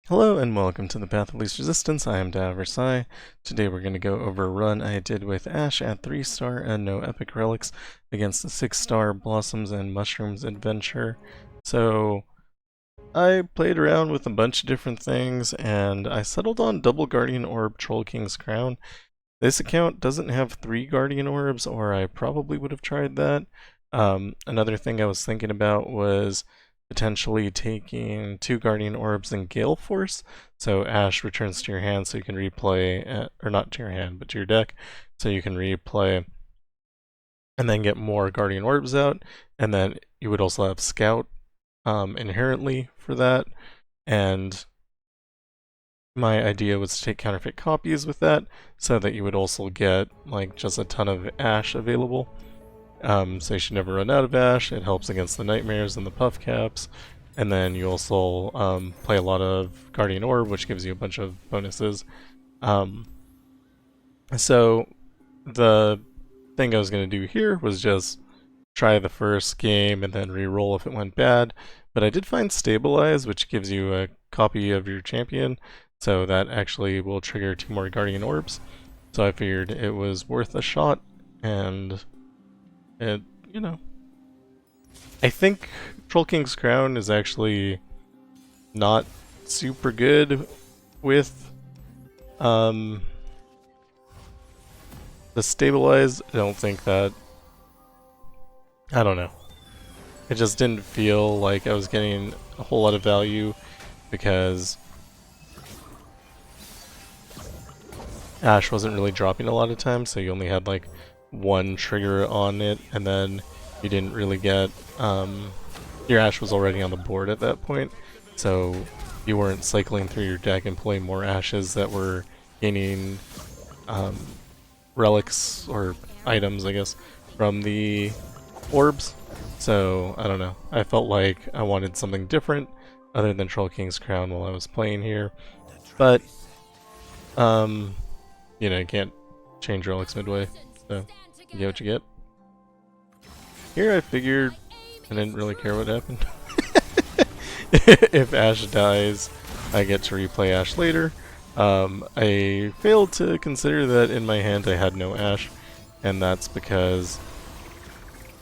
Hello and welcome to the Path of Least Resistance. I am Versailles. Today we're going to go over a run I did with Ashe at 3-star and no epic relics against the 6-star Blossoms and Mushrooms adventure. So I played around with a bunch of different things and I settled on double Guardian Orb Troll King's Crown. This account doesn't have 3 Guardian Orbs, or I probably would have tried that. Another thing I was thinking about was potentially taking 2 Guardian Orbs and Galeforce, so Ashe returns to your hand so you can replay, or not to your hand, but to your deck, so you can replay and then get more Guardian Orbs out, and then you would also have Scout inherently for that, and my idea was to take counterfeit copies with that, so that you would also get like just a ton of Ashe available. So you should never run out of Ashe. It helps against the Nightmares and the Puff Caps. And then you also play a lot of Guardian Orb, which gives you a bunch of bonuses. So the thing I was going to do here was just try the first game and then re-roll if it went bad. But I did find Stabilize, which gives you a copy of your champion. So that actually will trigger 2 more Guardian Orbs. So I figured it was worth a shot, and I think Troll King's Crown is actually not super good with the Stabilize. I don't think that, I don't know. It just didn't feel like I was getting a whole lot of value because Ashe wasn't really dropping a lot of times, so you only had like 1 trigger on it, and then you didn't really get, your Ashe was already on the board at that point, so you weren't cycling through your deck and pulling more Ashes that were gaining relics or items, I guess, from the orbs. So, I don't know. I felt like I wanted something different other than Troll King's Crown while I was playing here. But, you can't change relics midway, so you get what you get. Here I figured I didn't really care what happened. If Ashe dies, I get to replay Ashe later. I failed to consider that in my hand I had no Ashe, and that's because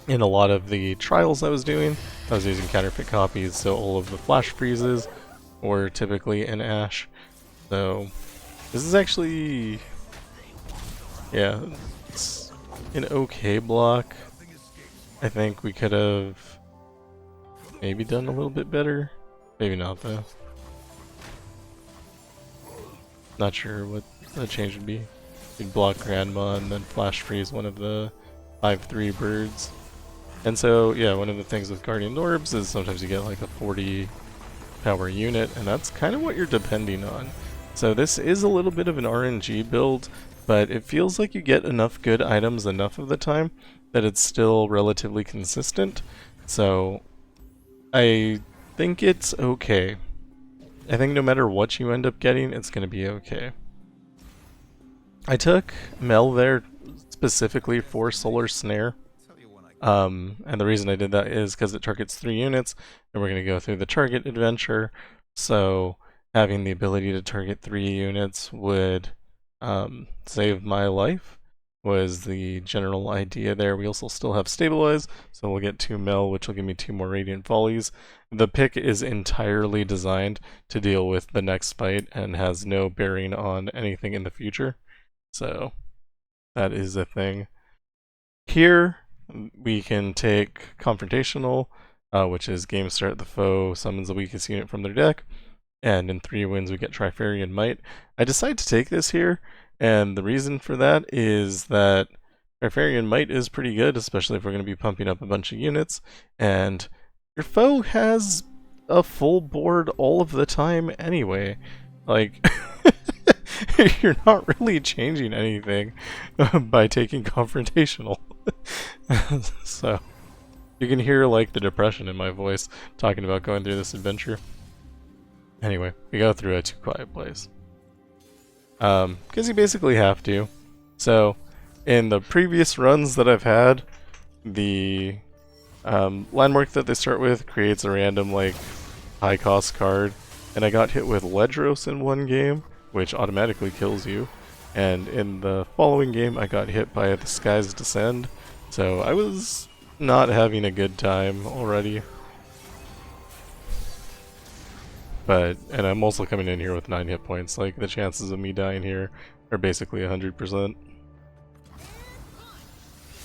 in a lot of the trials I was doing, I was using counterfeit copies, so all of the flash freezes were typically in Ashe. So this is actually, yeah, it's an okay block. I think we could have maybe done a little bit better. Maybe not, though. Not sure what the change would be. You'd block Grandma and then flash freeze one of the 5/3 birds. And so, yeah, one of the things with Guardian Orbs is sometimes you get like a 40 power unit, and that's kind of what you're depending on. So this is a little bit of an RNG build, but it feels like you get enough good items enough of the time that it's still relatively consistent. So I think it's okay. I think no matter what you end up getting, it's going to be okay. I took Mel there specifically for Solar Snare. And the reason I did that is because it targets 3 units, and we're going to go through the target adventure. So having the ability to target 3 units would save my life, was the general idea there. We also still have Stabilize, so we'll get 2 Mel, which will give me 2 more Radiant Volleys. The pick is entirely designed to deal with the next fight and has no bearing on anything in the future. So that is a thing. Here we can take Confrontational, which is game start, the foe summons the weakest unit from their deck, and in 3 wins we get Trifarian Might. I decided to take this here, and the reason for that is that Trifarian Might is pretty good, especially if we're going to be pumping up a bunch of units, and your foe has a full board all of the time anyway. Like, you're not really changing anything by taking Confrontational. So, you can hear like the depression in my voice talking about going through this adventure. Anyway, we go through a 2 quiet plays. Because you basically have to. So, in the previous runs that I've had, the landmark that they start with creates a random, like, high cost card. and I got hit with Ledros in one game, which automatically kills you, and in the following game I got hit by the Skies Descend, so I was not having a good time already. And I'm also coming in here with 9 hit points, like the chances of me dying here are basically 100%.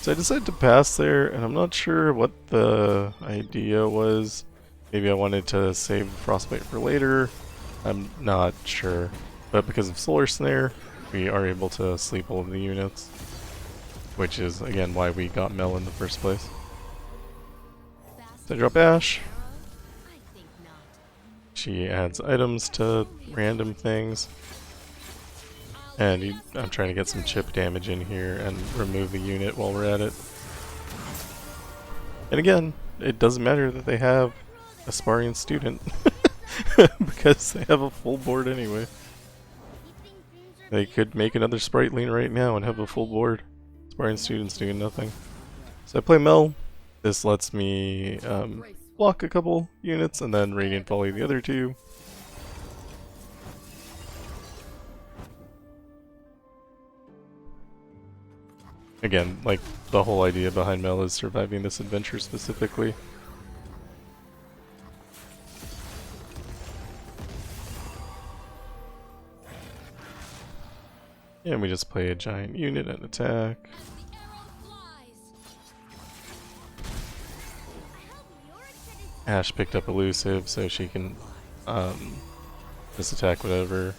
So I decided to pass there, and I'm not sure what the idea was. Maybe I wanted to save Frostbite for later. I'm not sure. But because of Solar Snare, we are able to sleep all of the units. Which is, again, why we got Mel in the first place. So I drop Ashe. She adds items to random things. And I'm trying to get some chip damage in here and remove the unit while we're at it. And again, it doesn't matter that they have a sparring student. Because they have a full board anyway. They could make another Sprite Lean right now and have a full board. Sparring students doing nothing. So I play Mel. This lets me block a couple units and then Radiant Volley the other two. Again, like, the whole idea behind Mel is surviving this adventure specifically. And we just play a giant unit and attack. Ashe picked up elusive, so she can just attack whatever.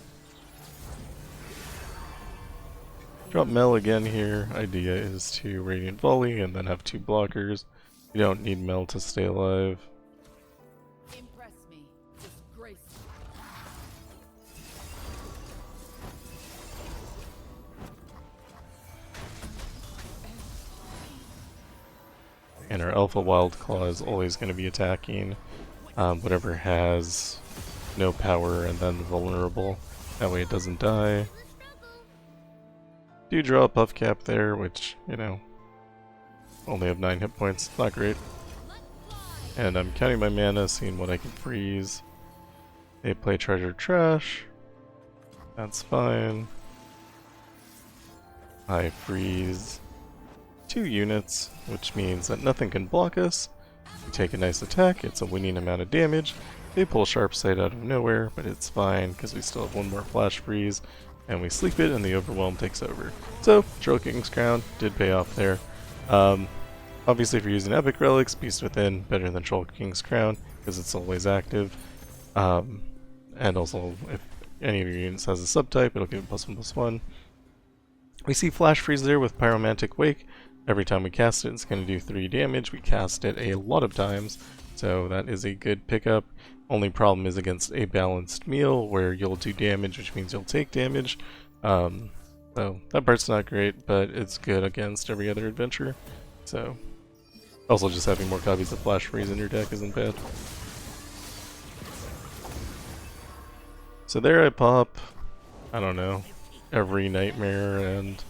Drop Mel again here. Idea is to Radiant Volley and then have 2 blockers. You don't need Mel to stay alive. Impress me. Disgrace. And our Alpha Wild Claw is always going to be attacking whatever has no power and then vulnerable. That way it doesn't die. Do draw a Puff Cap there, which, you know, only have 9 hit points. Not great. And I'm counting my mana, seeing what I can freeze. They play Treasure Trash. That's fine. I freeze 2 units, which means that nothing can block us. We take a nice attack, it's a winning amount of damage. They pull Sharp Sight out of nowhere, but it's fine because we still have 1 more Flash Freeze. And we sleep it, and the Overwhelm takes over. So, Troll King's Crown did pay off there. Obviously, if you're using Epic Relics, Beast Within, better than Troll King's Crown, because it's always active. And also, if any of your units has a subtype, it'll give it +1/+1. We see Flash Freeze there with Pyromantic Wake. Every time we cast it, it's going to do 3 damage. We cast it a lot of times, so that is a good pickup. Only problem is against a balanced meal where you'll do damage, which means you'll take damage. So that part's not great, but it's good against every other adventure. So also just having more copies of Flash Freeze in your deck isn't bad. So there I pop, I don't know, every Nightmare and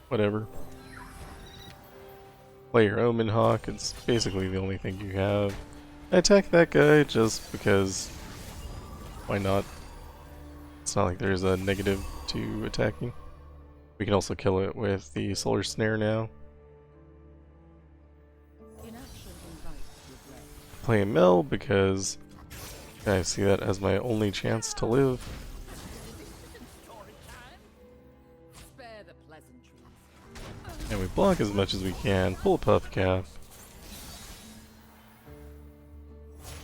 whatever. Play your Omen Hawk, it's basically the only thing you have. I attack that guy just because, why not? It's not like there's a negative to attacking. We can also kill it with the Solar Snare now. Play Mel because I see that as my only chance to live. And we block as much as we can, pull a Puff Cap.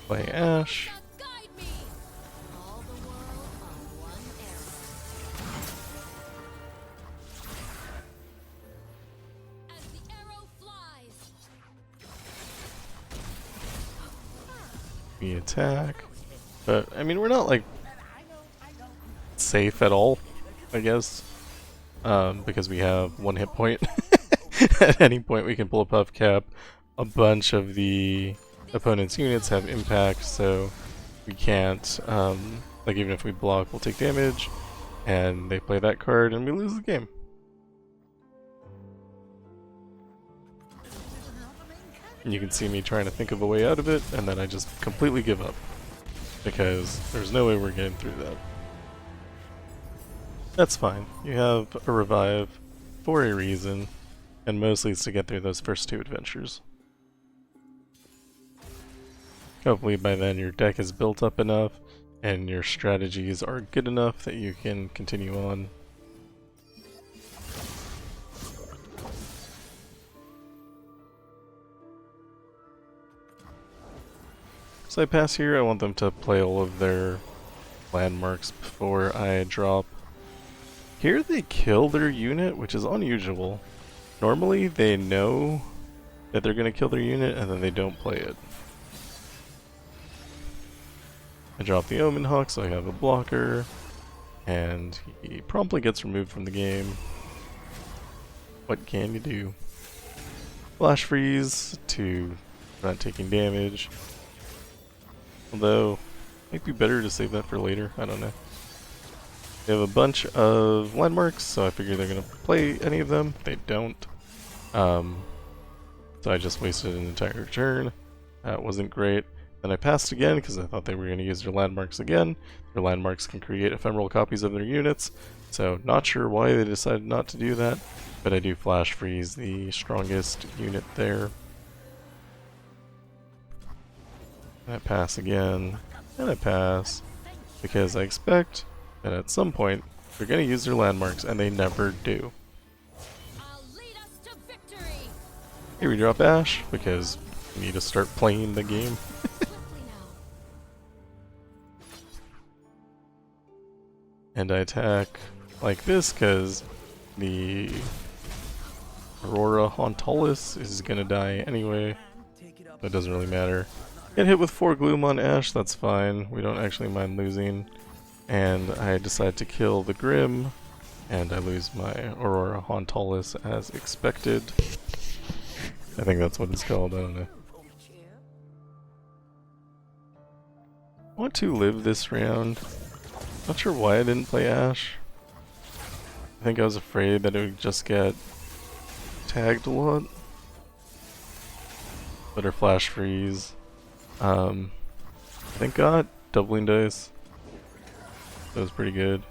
Play Ashe. We attack. But, I mean, we're not, like, safe at all, I guess. Because we have 1 hit point. At any point we can pull a Puff Cap. A bunch of the opponent's units have impact, so we can't, like, even if we block, we'll take damage, and they play that card, and we lose the game. And you can see me trying to think of a way out of it, and then I just completely give up. because there's no way we're getting through that. That's fine. You have a revive for a reason, and mostly it's to get through those first two adventures. Hopefully by then your deck is built up enough and your strategies are good enough that you can continue on. So I pass here, I want them to play all of their landmarks before I drop. Here they kill their unit, which is unusual. Normally they know that they're going to kill their unit and then they don't play it. I drop the Omen Hawk so I have a blocker, and he promptly gets removed from the game. What can you do? Flash freeze to not taking damage. Although, it might be better to save that for later, I don't know. They have a bunch of landmarks, so I figure they're going to play any of them. They don't. So I just wasted an entire turn. That wasn't great. Then I passed again because I thought they were going to use their landmarks again. Their landmarks can create ephemeral copies of their units, so not sure why they decided not to do that, but I do flash freeze the strongest unit there. And I pass again, and I pass, because I expect that at some point they're going to use their landmarks, and they never do. Here we drop Ashe, because we need to start playing the game. And I attack like this because the Aurora Hauntalis is gonna die anyway. That doesn't really matter. Get hit with 4 Gloom on Ashe, that's fine. We don't actually mind losing. And I decide to kill the Grim, and I lose my Aurora Hauntalis as expected. I think that's what it's called, I don't know. I want to live this round. Not sure why I didn't play Ashe. I think I was afraid that it would just get tagged a lot. Better flash freeze. Thank God, doubling dice. That was pretty good.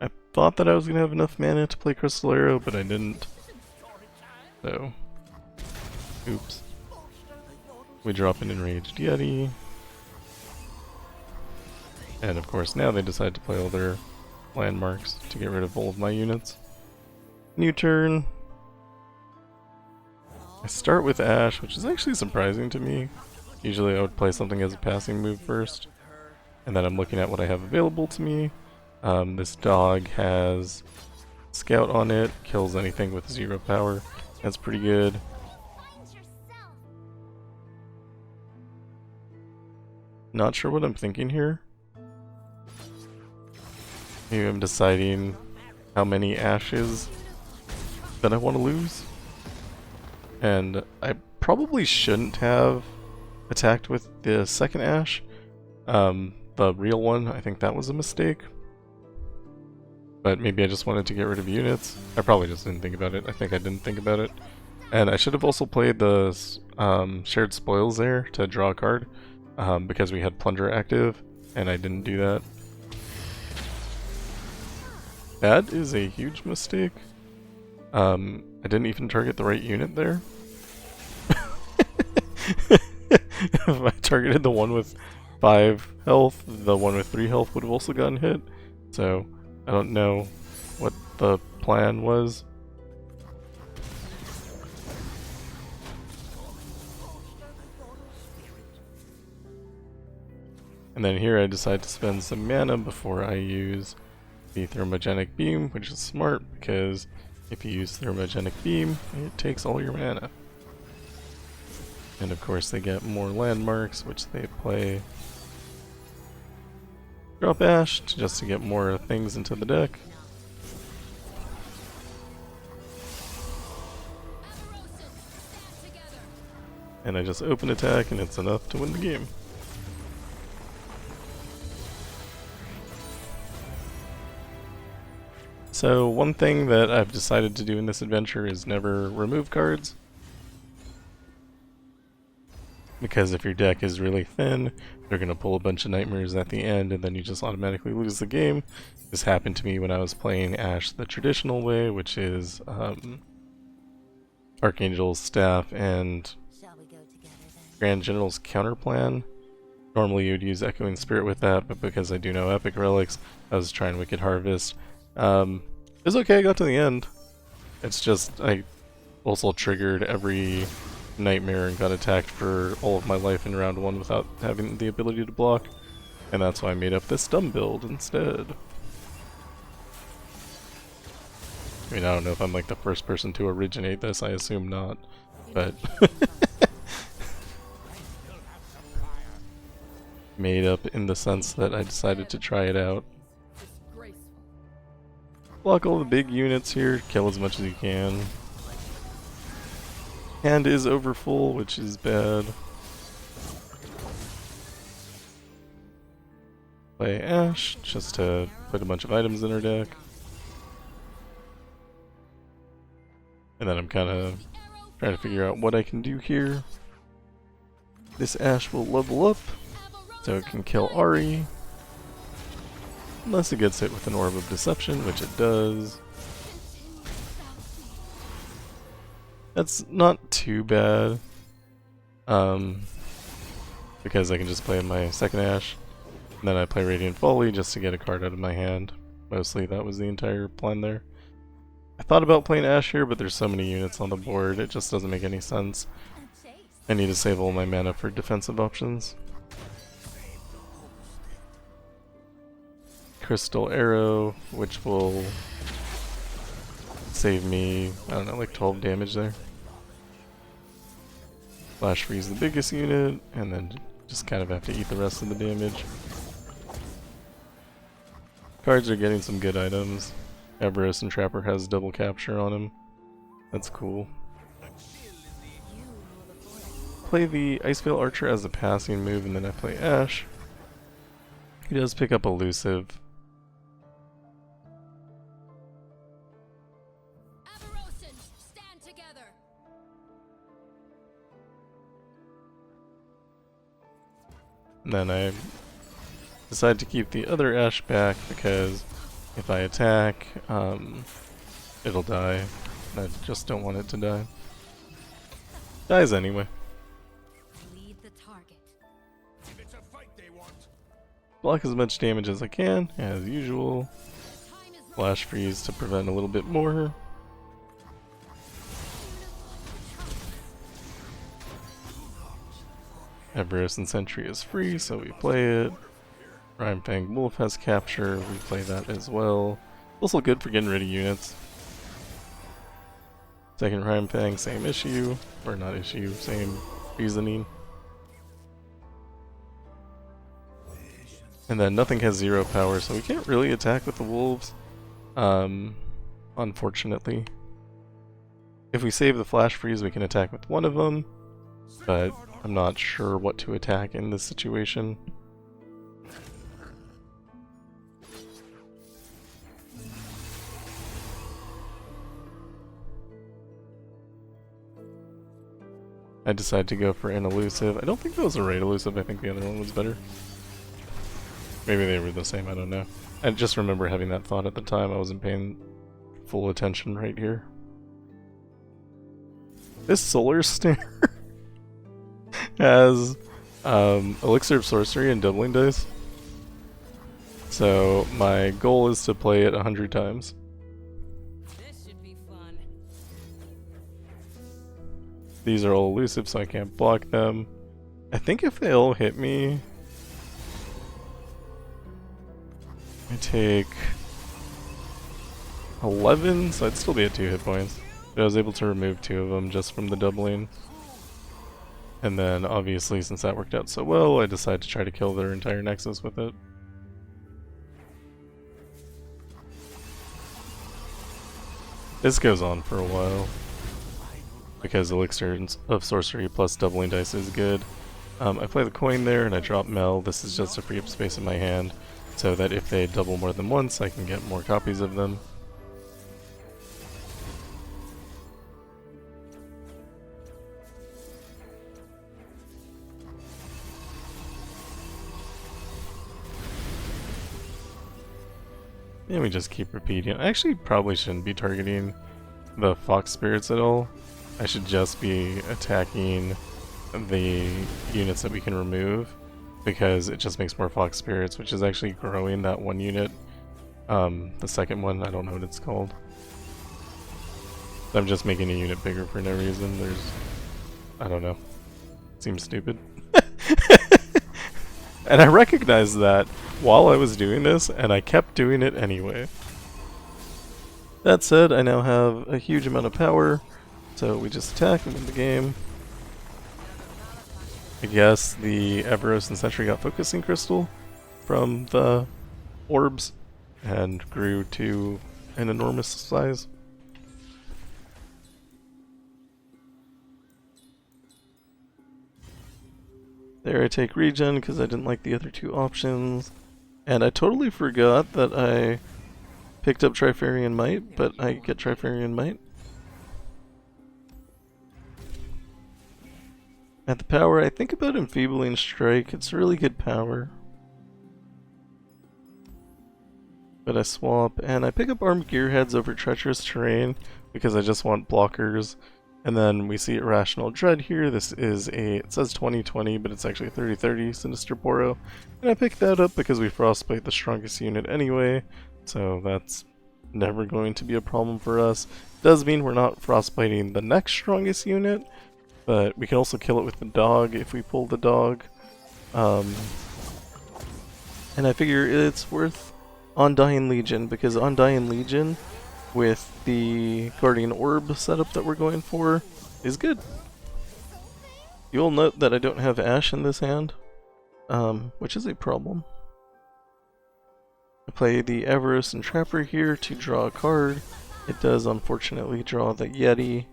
I thought that I was gonna have enough mana to play Crystal Arrow, but I didn't. So, oops. We drop an Enraged Yeti. And of course now they decide to play all their landmarks to get rid of all of my units. New turn. I start with Ashe, which is actually surprising to me. Usually I would play something as a passing move first. And then I'm looking at what I have available to me. This dog has Scout on it, kills anything with 0 power. That's pretty good. Not sure what I'm thinking here. Maybe I'm deciding how many Ashes that I want to lose. And I probably shouldn't have attacked with the second Ashe. The real one, I think that was a mistake. But maybe I just wanted to get rid of units. I probably just didn't think about it. I think I didn't think about it. And I should have also played the shared spoils there to draw a card. Because we had Plunger active, and I didn't do that. That is a huge mistake. I didn't even target the right unit there. If I targeted the one with 5 health, the one with 3 health would have also gotten hit. So, I don't know what the plan was. And then here I decide to spend some mana before I use the Thermogenic Beam, which is smart because if you use Thermogenic Beam, it takes all your mana. And of course they get more landmarks, which they play. Drop Ashe just to get more things into the deck. And I just open attack and it's enough to win the game. So one thing that I've decided to do in this adventure is never remove cards. because if your deck is really thin, they're going to pull a bunch of nightmares at the end and then you just automatically lose the game. This happened to me when I was playing Ashe the traditional way, which is Archangel's Staff and Grand General's Counterplan. Normally you would use Echoing Spirit with that, but because I do know Epic Relics, I was trying Wicked Harvest. It was okay, I got to the end. It's just, I also triggered every nightmare and got attacked for all of my life in round 1 without having the ability to block. And that's why I made up this dumb build instead. I mean, I don't know if I'm like the first person to originate this, I assume not, but made up in the sense that I decided to try it out. Block all the big units here, kill as much as you can. Hand is over full, which is bad. Play Ashe, just to put a bunch of items in her deck. And then I'm kind of trying to figure out what I can do here. This Ashe will level up, so it can kill Ahri. Unless it gets hit with an Orb of Deception, which it does. That's not too bad. Because I can just play my second Ashe. And then I play Radiant Folly just to get a card out of my hand. Mostly that was the entire plan there. I thought about playing Ashe here, but there's so many units on the board, it just doesn't make any sense. I need to save all my mana for defensive options. Crystal Arrow, which will save me, I don't know, like 12 damage there. Flash Freeze the biggest unit, and then just kind of have to eat the rest of the damage. Cards are getting some good items. Everest and Trapper has double capture on him. That's cool. Play the Iceveil Archer as a passing move, and then I play Ashe. He does pick up Elusive. And then I decide to keep the other Ashe back because if I attack, it'll die. I just don't want it to die. Dies anyway. Lead the target. Block as much damage as I can, as usual. Flash Freeze to prevent a little bit more. Everest and Sentry is free, so we play it. Rhyme Wolf has capture, we play that as well. Also good for getting rid of units. Second Rhyme same issue. Or not issue, same reasoning. And then nothing has 0 power, so we can't really attack with the wolves. Unfortunately. If we save the Flash Freeze, we can attack with one of them. But I'm not sure what to attack in this situation. I decided to go for an elusive. I don't think that was a right elusive, I think the other one was better. Maybe they were the same, I don't know. I just remember having that thought at the time, I wasn't paying full attention right here. This Solar Snare has Elixir of Sorcery and Doubling Dice. So my goal is to play it 100 times. This should be fun. These are all elusive, so I can't block them. I think if they all hit me, I take 11, so I'd still be at 2 hit points. But I was able to remove 2 of them just from the doubling. And then, obviously, since that worked out so well, I decided to try to kill their entire Nexus with it. This goes on for a while, because Elixir of Sorcery plus Doubling Dice is good. I play the coin there, and I drop Mel. This is just to free up space in my hand, so that if they double more than once, I can get more copies of them. And we just keep repeating. I actually probably shouldn't be targeting the Fox Spirits at all. I should just be attacking the units that we can remove, because it just makes more Fox Spirits, which is actually growing that one unit. The second one, I don't know what it's called. I'm just making a unit bigger for no reason. I don't know. Seems stupid. And I recognized that while I was doing this, and I kept doing it anyway. That said, I now have a huge amount of power, so we just attack and win the game. I guess the Everos and Sentry got Focusing Crystal from the orbs and grew to an enormous size. There I take regen because I didn't like the other two options. And I totally forgot that I picked up Trifarian Might, but I get Trifarian Might. At the power, I think about Enfeebling Strike. It's really good power. But I swap, and I pick up Armed Gearheads over Treacherous Terrain because I just want blockers. And then we see Irrational Dread here. This is it says 2020, but it's actually 3030 Sinister Poro. And I picked that up because we Frostbite the strongest unit anyway, so that's never going to be a problem for us. Does mean we're not Frostbiting the next strongest unit, but we can also kill it with the dog if we pull the dog. And I figure it's worth Undying Legion, because Undying Legion with the Guardian Orb setup that we're going for is good. You'll note that I don't have Ashe in this hand, which is a problem. I play the Everos and Trapper here to draw a card. It does unfortunately draw the Yeti,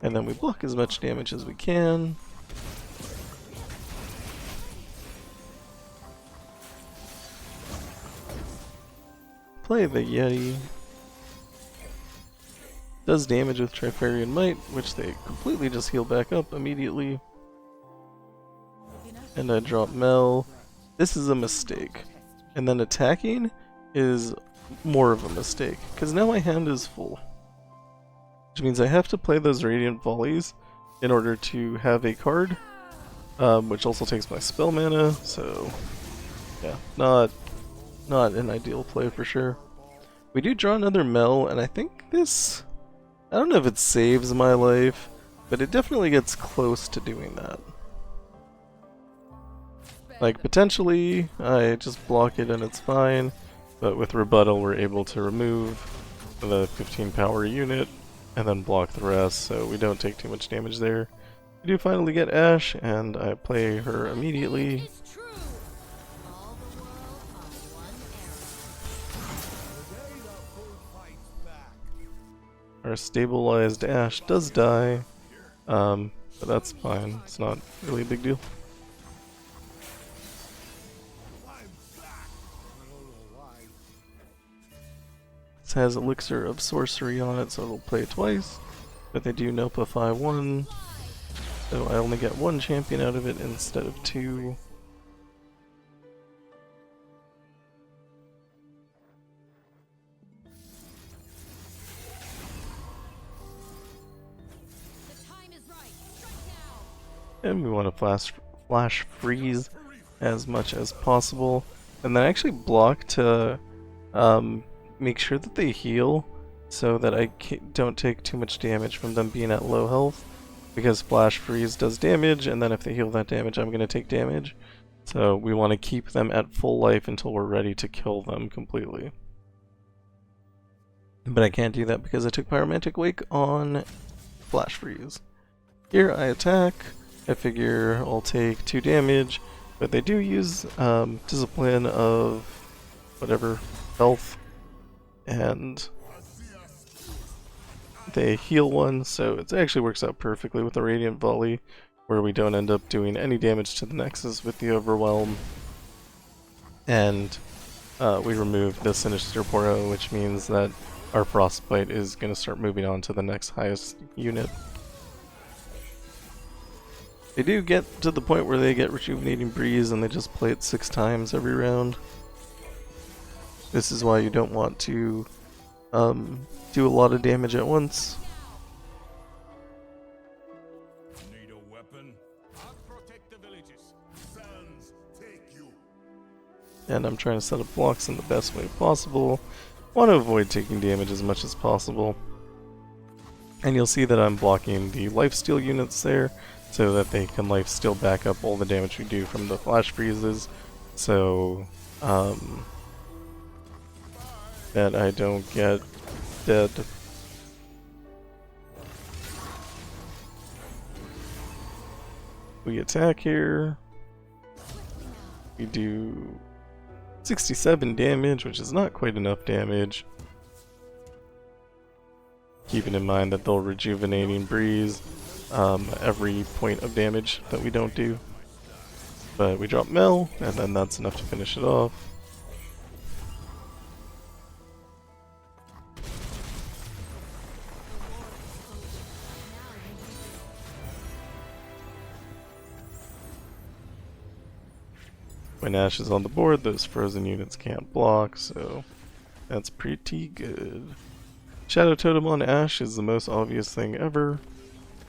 and then we block as much damage as we can. Play the Yeti. Does damage with Trifarian Might, which they completely just heal back up immediately. And I drop Mel. This is a mistake. And then attacking is more of a mistake, because now my hand is full. Which means I have to play those Radiant Volleys in order to have a card, which also takes my spell mana, so yeah, not an ideal play for sure. We do draw another Mel, and I think this, I don't know if it saves my life, but it definitely gets close to doing that. Like, potentially, I just block it and it's fine, but with Rebuttal we're able to remove the 15 power unit and then block the rest, so we don't take too much damage there. We do finally get Ashe, and I play her immediately. Our stabilized Ashe does die, but that's fine. It's not really a big deal. This has Elixir of Sorcery on it, so it'll play twice, but they do Nopa 5-1, so I only get one champion out of it instead of two. And we want to flash freeze as much as possible, and then actually block to make sure that they heal so that I don't take too much damage from them being at low health, because flash freeze does damage, and then if they heal that damage I'm going to take damage. So we want to keep them at full life until we're ready to kill them completely. But I can't do that because I took Pyromantic Wake on flash freeze. Here I attack. I figure I'll take 2 damage, but they do use Discipline of whatever health, and they heal 1, so it actually works out perfectly with the Radiant Volley, where we don't end up doing any damage to the Nexus with the Overwhelm. And we remove the Sinister Poro, which means that our Frostbite is going to start moving on to the next highest unit. They do get to the point where they get Rejuvenating Breeze and they just play it 6 times every round. This is why you don't want to do a lot of damage at once. Need a weapon? I'll protect the villages. Sons, take you. And I'm trying to set up blocks in the best way possible. Want to avoid taking damage as much as possible. And you'll see that I'm blocking the lifesteal units there so that they can lifesteal back up all the damage we do from the flash freezes. So that I don't get dead. We attack here. We do 67 damage, which is not quite enough damage. Keeping in mind that they'll rejuvenating breeze every point of damage that we don't do. But we drop Mel, and then that's enough to finish it off. When Ashe is on the board, those frozen units can't block, so that's pretty good. Shadow Totem on Ashe is the most obvious thing ever.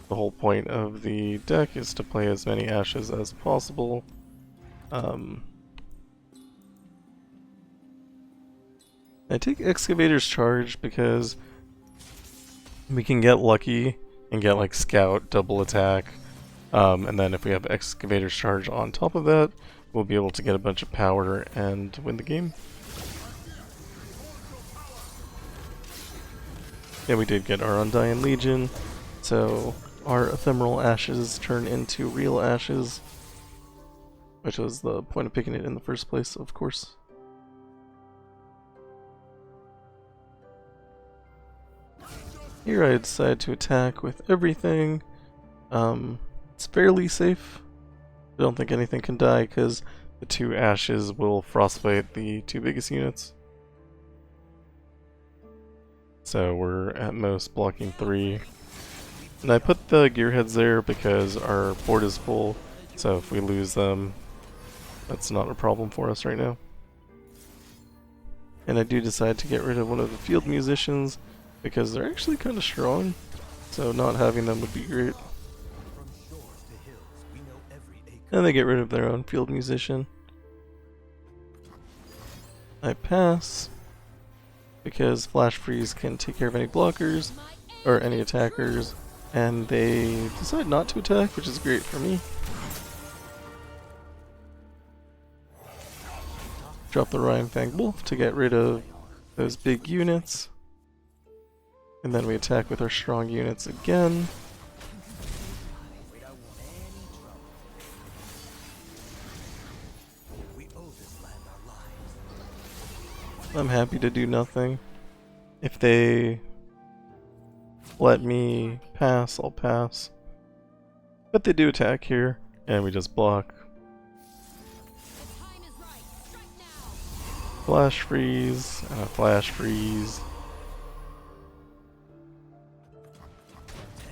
The whole point of the deck is to play as many Ashes as possible. I take Excavator's Charge because we can get lucky and get like Scout, double attack, and then if we have Excavator's Charge on top of that, we'll be able to get a bunch of power and win the game. Yeah, we did get our Undying Legion, so our ephemeral ashes turn into real ashes, which was the point of picking it in the first place, of course. Here I decided to attack with everything. It's fairly safe. I don't think anything can die because the 2 ashes will frostbite the 2 biggest units. So we're at most blocking 3. And I put the gearheads there because our board is full, so if we lose them, that's not a problem for us right now. And I do decide to get rid of one of the field musicians because they're actually kind of strong, so not having them would be great. And they get rid of their own field musician. I pass because Flash Freeze can take care of any blockers or any attackers, and they decide not to attack, which is great for me. Drop the Ryan Fang Wolf to get rid of those big units, and then we attack with our strong units again. I'm happy to do nothing. If they let me pass, I'll pass. But they do attack here, and we just block. Flash freeze, and a flash freeze.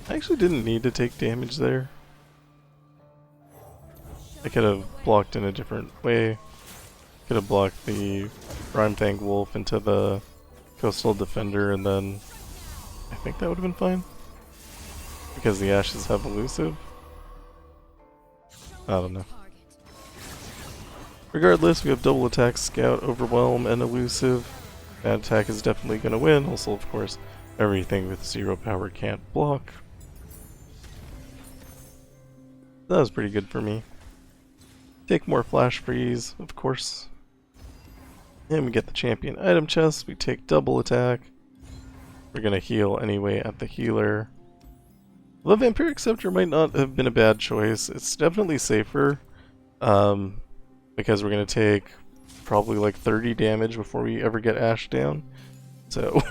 I actually didn't need to take damage there. I could have blocked in a different way. Could have blocked the Rhyme-Fang Wolf into the Coastal Defender, and then I think that would have been fine. Because the Ashes have elusive. I don't know. Regardless, we have double attack, Scout, Overwhelm, and Elusive. That attack is definitely going to win. Also, of course, everything with 0 power can't block. That was pretty good for me. Take more Flash Freeze, of course. And we get the champion item chest. We take double attack. We're going to heal anyway at the healer. The Vampiric Scepter might not have been a bad choice. It's definitely safer. Because we're going to take probably like 30 damage before we ever get Ashe down. So...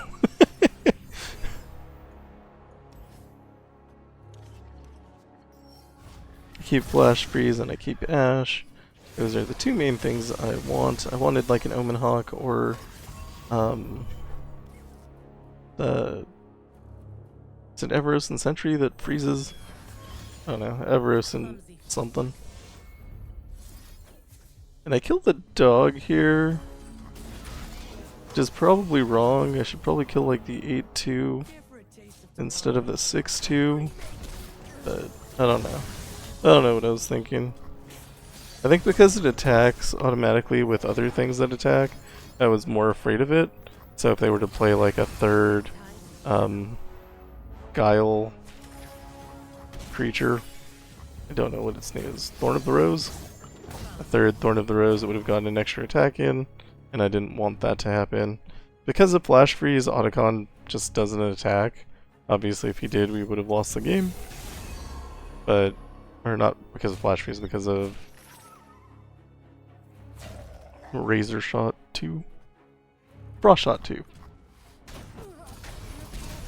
I keep Flash Freeze and I keep Ashe. Those are the 2 main things I want. I wanted like an Omen Hawk or it's an Everos and Sentry that freezes. I don't know, Everos and something. And I killed the dog here is probably wrong. I should probably kill like the 8-2 instead of the 6-2. But I don't know. I don't know what I was thinking. I think because it attacks automatically with other things that attack, I was more afraid of it. So if they were to play like a third Guile creature, I don't know what its name is, Thorn of the Rose? A third Thorn of the Rose, it would have gotten an extra attack in, and I didn't want that to happen. Because of Flash Freeze, Otacon just doesn't attack. Obviously if he did, we would have lost the game. But, or not because of Flash Freeze, because of Razor Shot 2? Frost Shot 2.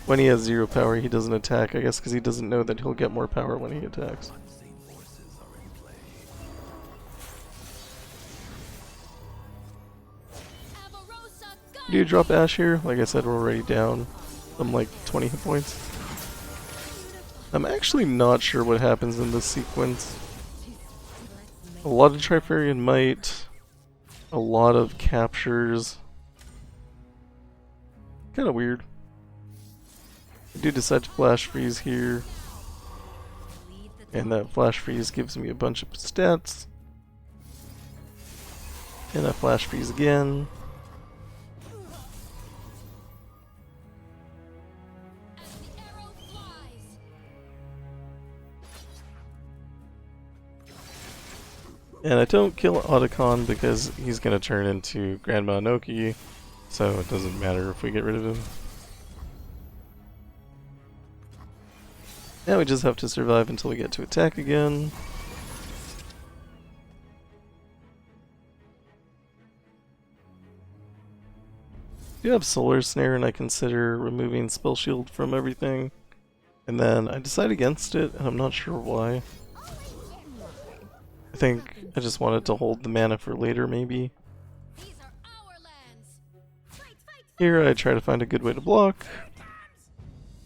When he has 0 power, he doesn't attack, I guess because he doesn't know that he'll get more power when he attacks. Do you drop Ashe here? Like I said, we're already down. I'm like 20 hit points. I'm actually not sure what happens in this sequence. A lot of Trifarian Might. A lot of captures. Kinda weird. I do decide to Flash Freeze here. And that Flash Freeze gives me a bunch of stats. And I Flash Freeze again. And I don't kill Otacon because he's going to turn into Grandma Noki, so it doesn't matter if we get rid of him. Now we just have to survive until we get to attack again. I do have Solar Snare and I consider removing Spell Shield from everything. And then I decide against it and I'm not sure why. I think I just wanted to hold the mana for later, maybe. Here I try to find a good way to block.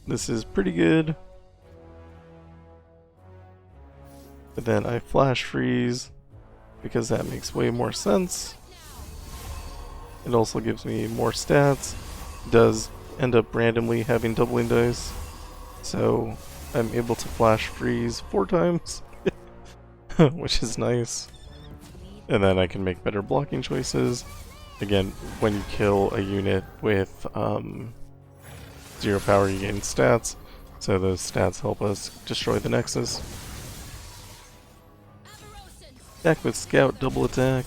This is pretty good. But then I Flash Freeze, because that makes way more sense. It also gives me more stats. It does end up randomly having doubling dice. So I'm able to Flash Freeze 4 times. Which is nice. And then I can make better blocking choices. Again, when you kill a unit with 0 power, you gain stats. So those stats help us destroy the Nexus. Attack with Scout, double attack.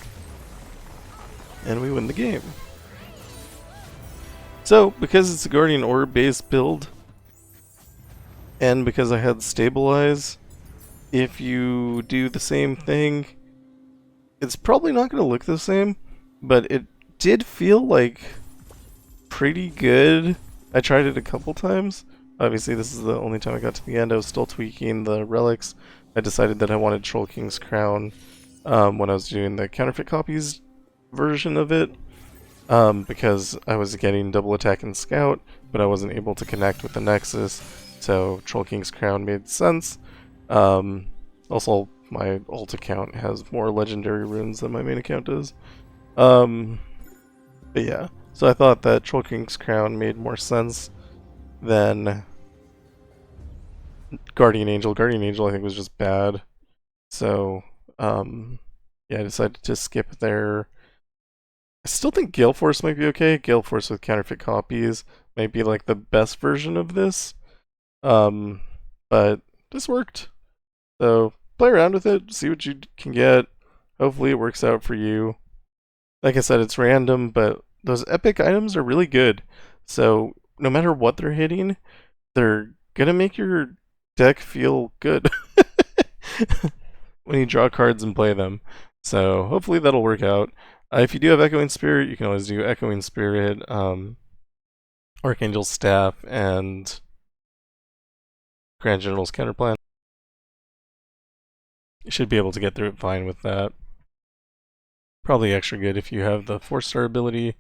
And we win the game. So, because it's a Guardian Orb based build, and because I had Stabilize, if you do the same thing, it's probably not going to look the same, but it did feel like pretty good. I tried it a couple times. Obviously this is the only time I got to the end. I was still tweaking the relics. I decided that I wanted Troll King's Crown when I was doing the counterfeit copies version of it, because I was getting double attack and scout, but I wasn't able to connect with the Nexus, so Troll King's Crown made sense. Also, my alt account has more legendary runes than my main account does. But yeah, so I thought that Troll King's Crown made more sense than Guardian Angel. Guardian Angel I think was just bad. So, yeah, I decided to skip there. I still think Galeforce might be okay. Galeforce with counterfeit copies might be like the best version of this. But this worked. So play around with it, see what you can get. Hopefully it works out for you. Like I said, it's random, but those epic items are really good. So no matter what they're hitting, they're gonna make your deck feel good when you draw cards and play them. So hopefully that'll work out. If you do have Echoing Spirit, you can always do Echoing Spirit, Archangel's Staff, and Grand General's Counterplan. You should be able to get through it fine with that. Probably extra good if you have the 4-star ability,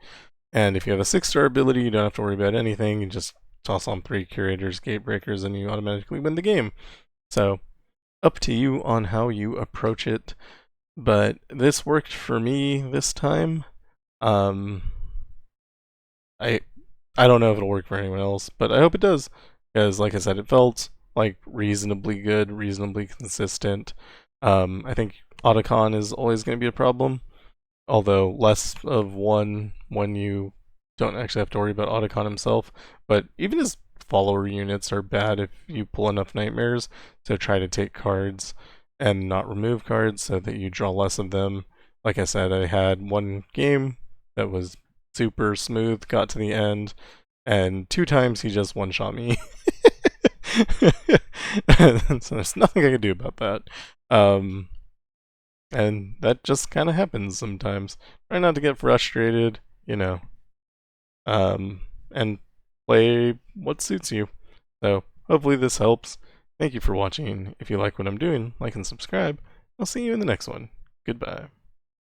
and if you have a 6-star ability, you don't have to worry about anything. You just toss on 3 Curators, Gatebreakers, and you automatically win the game. So, up to you on how you approach it. But this worked for me this time. I I don't know if it'll work for anyone else, but I hope it does. Because, like I said, it felt like reasonably good, reasonably consistent. I think Otacon is always going to be a problem, although less of one when you don't actually have to worry about Otacon himself. But even his follower units are bad if you pull enough nightmares, so try to take cards and not remove cards so that you draw less of them. Like I said, I had one game that was super smooth, got to the end, and 2 times he just one-shot me. So there's nothing I can do about that. Um, and that just kind of happens sometimes. Try not to get frustrated, and play what suits you. So hopefully this helps. Thank you for watching. If you like what I'm doing, like and subscribe. I'll see you in the next one. Goodbye.